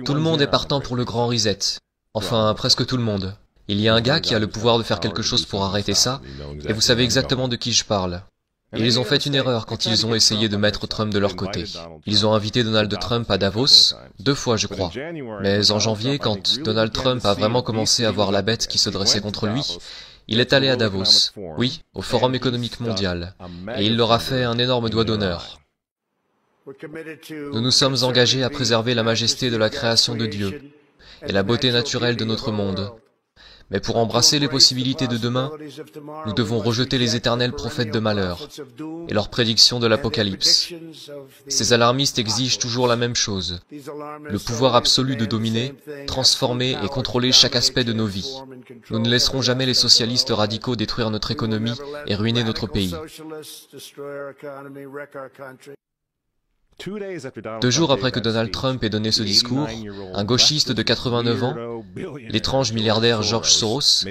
Tout le monde est partant pour le grand reset. Enfin, presque tout le monde. Il y a un gars qui a le pouvoir de faire quelque chose pour arrêter ça, et vous savez exactement de qui je parle. Et ils ont fait une erreur quand ils ont essayé de mettre Trump de leur côté. Ils ont invité Donald Trump à Davos, 2 fois je crois. Mais en janvier, quand Donald Trump a vraiment commencé à voir la bête qui se dressait contre lui, il est allé à Davos, oui, au Forum économique mondial, et il leur a fait un énorme doigt d'honneur. Nous nous sommes engagés à préserver la majesté de la création de Dieu et la beauté naturelle de notre monde. Mais pour embrasser les possibilités de demain, nous devons rejeter les éternels prophètes de malheur et leurs prédictions de l'Apocalypse. Ces alarmistes exigent toujours la même chose, le pouvoir absolu de dominer, transformer et contrôler chaque aspect de nos vies. Nous ne laisserons jamais les socialistes radicaux détruire notre économie et ruiner notre pays. 2 jours après que Donald Trump ait donné ce discours, un gauchiste de 89 ans, l'étrange milliardaire George Soros,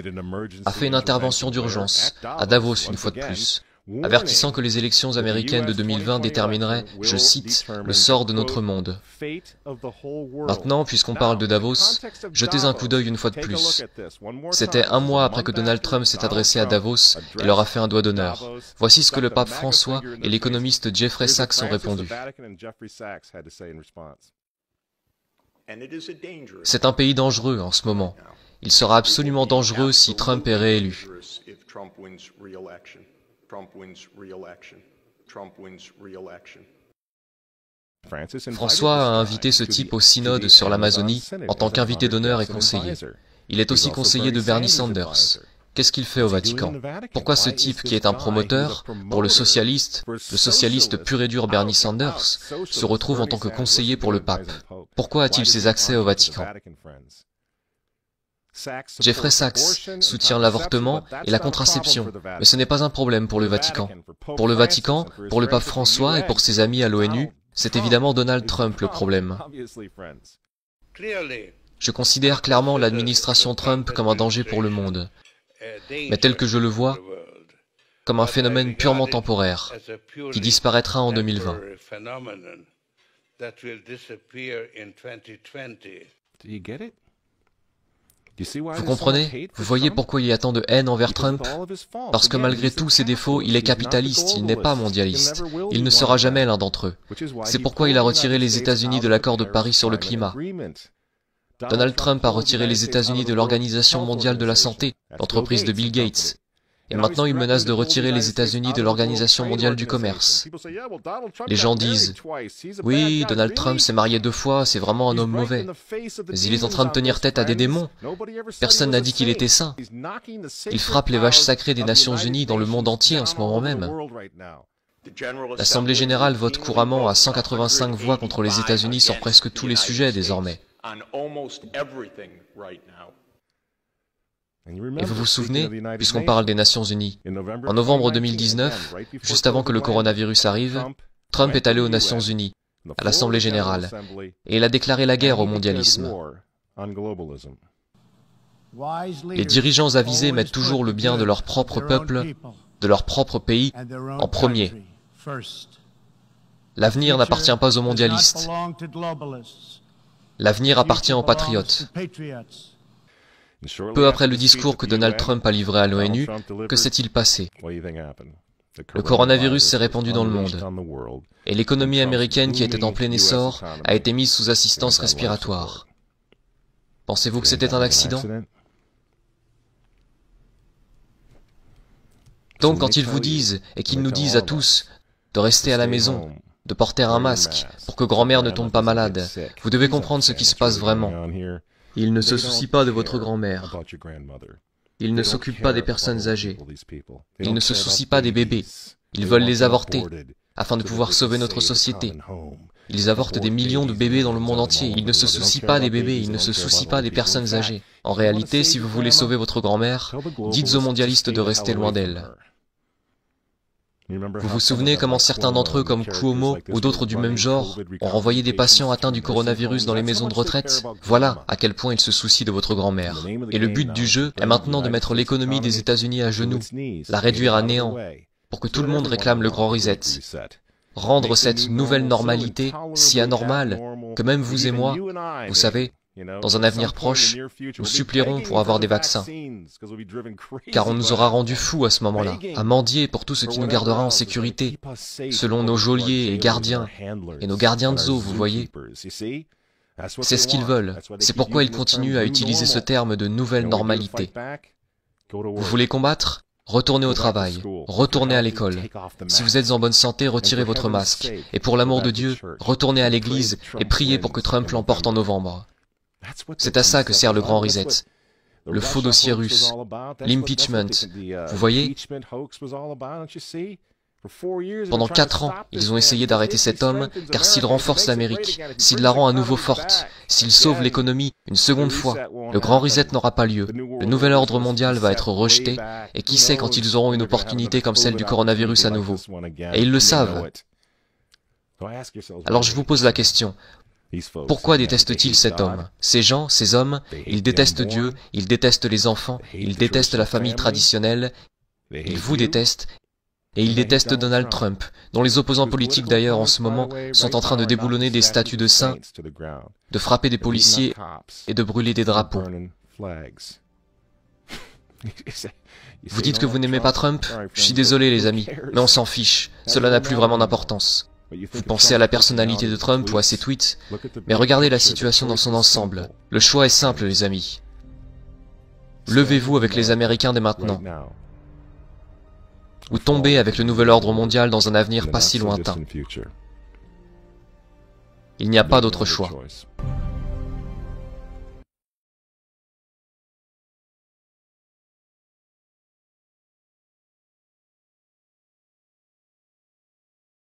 a fait une intervention d'urgence, à Davos une fois de plus, avertissant que les élections américaines de 2020 détermineraient, je cite, le sort de notre monde. Maintenant, puisqu'on parle de Davos, jetez un coup d'œil une fois de plus. C'était 1 mois après que Donald Trump s'est adressé à Davos et leur a fait un doigt d'honneur. Voici ce que le pape François et l'économiste Jeffrey Sachs ont répondu. C'est un pays dangereux en ce moment. Il sera absolument dangereux si Trump est réélu. François a invité ce type au synode sur l'Amazonie en tant qu'invité d'honneur et conseiller. Il est aussi conseiller de Bernie Sanders. Qu'est-ce qu'il fait au Vatican? Pourquoi ce type qui est un promoteur pour le socialiste pur et dur Bernie Sanders, se retrouve en tant que conseiller pour le pape? Pourquoi a-t-il ses accès au Vatican? Jeffrey Sachs soutient l'avortement et la contraception, mais ce n'est pas un problème pour le Vatican. Pour le Vatican, pour le pape François et pour ses amis à l'ONU, c'est évidemment Donald Trump le problème. Je considère clairement l'administration Trump comme un danger pour le monde, mais tel que je le vois, comme un phénomène purement temporaire, qui disparaîtra en 2020. Vous comprenez? Vous voyez pourquoi il y a tant de haine envers Trump? Parce que malgré tous ses défauts, il est capitaliste, il n'est pas mondialiste. Il ne sera jamais l'un d'entre eux. C'est pourquoi il a retiré les États-Unis de l'accord de Paris sur le climat. Donald Trump a retiré les États-Unis de l'Organisation mondiale de la santé, l'entreprise de Bill Gates. Et maintenant, il menace de retirer les États-Unis de l'Organisation mondiale du commerce. Les gens disent, oui, Donald Trump s'est marié 2 fois, c'est vraiment un homme mauvais. Mais il est en train de tenir tête à des démons. Personne n'a dit qu'il était saint. Il frappe les vaches sacrées des Nations Unies dans le monde entier en ce moment même. L'Assemblée générale vote couramment à 185 voix contre les États-Unis sur presque tous les sujets désormais. Et vous vous souvenez, puisqu'on parle des Nations Unies, en novembre 2019, juste avant que le coronavirus arrive, Trump est allé aux Nations Unies, à l'Assemblée générale, et il a déclaré la guerre au mondialisme. Les dirigeants avisés mettent toujours le bien de leur propre peuple, de leur propre pays, en premier. L'avenir n'appartient pas aux mondialistes. L'avenir appartient aux patriotes. Peu après le discours que Donald Trump a livré à l'ONU, que s'est-il passé? Le coronavirus s'est répandu dans le monde, et l'économie américaine qui était en plein essor a été mise sous assistance respiratoire. Pensez-vous que c'était un accident? Donc quand ils vous disent, et qu'ils nous disent à tous, de rester à la maison, de porter un masque, pour que grand-mère ne tombe pas malade, vous devez comprendre ce qui se passe vraiment. Ils ne se soucient pas de votre grand-mère. Ils ne s'occupent pas des personnes âgées. Ils ne se soucient pas des bébés. Ils veulent les avorter, afin de pouvoir sauver notre société. Ils avortent des millions de bébés dans le monde entier. Ils ne se soucient pas des bébés, ils ne se soucient pas des personnes âgées. En réalité, si vous voulez sauver votre grand-mère, dites aux mondialistes de rester loin d'elle. Vous vous souvenez comment certains d'entre eux, comme Cuomo ou d'autres du même genre, ont renvoyé des patients atteints du coronavirus dans les maisons de retraite? Voilà à quel point ils se soucient de votre grand-mère. Et le but du jeu est maintenant de mettre l'économie des États-Unis à genoux, la réduire à néant, pour que tout le monde réclame le grand reset. rendre cette nouvelle normalité si anormale que même vous et moi, vous savez, dans un avenir proche, nous supplierons pour avoir des vaccins, car on nous aura rendus fous à ce moment-là, à mendier pour tout ce qui nous gardera en sécurité, selon nos geôliers et gardiens, et nos gardiens de zoo, vous voyez. C'est ce qu'ils veulent, c'est pourquoi ils continuent à utiliser ce terme de nouvelle normalité. Vous voulez combattre ? Retournez au travail, retournez à l'école. Si vous êtes en bonne santé, retirez votre masque. Et pour l'amour de Dieu, retournez à l'église et priez pour que Trump l'emporte en novembre. C'est à ça que sert le grand reset, le faux dossier russe, l'impeachment. Vous voyez ? Pendant 4 ans, ils ont essayé d'arrêter cet homme, car s'il renforce l'Amérique, s'il la rend à nouveau forte, s'il sauve l'économie une seconde fois, le grand reset n'aura pas lieu. Le nouvel ordre mondial va être rejeté, et qui sait quand ils auront une opportunité comme celle du coronavirus à nouveau. Et ils le savent. Alors je vous pose la question. Pourquoi détestent-ils cet homme? Ces gens, ces hommes, ils détestent Dieu, ils détestent les enfants, ils détestent la famille traditionnelle, ils vous détestent, et ils détestent Donald Trump, dont les opposants politiques d'ailleurs en ce moment sont en train de déboulonner des statues de saints, de frapper des policiers et de brûler des drapeaux. Vous dites que vous n'aimez pas Trump? Je suis désolé les amis, mais on s'en fiche, cela n'a plus vraiment d'importance. Vous pensez à la personnalité de Trump ou à ses tweets, mais regardez la situation dans son ensemble. Le choix est simple les amis. Levez-vous avec les Américains dès maintenant, ou tombez avec le nouvel ordre mondial dans un avenir pas si lointain. Il n'y a pas d'autre choix.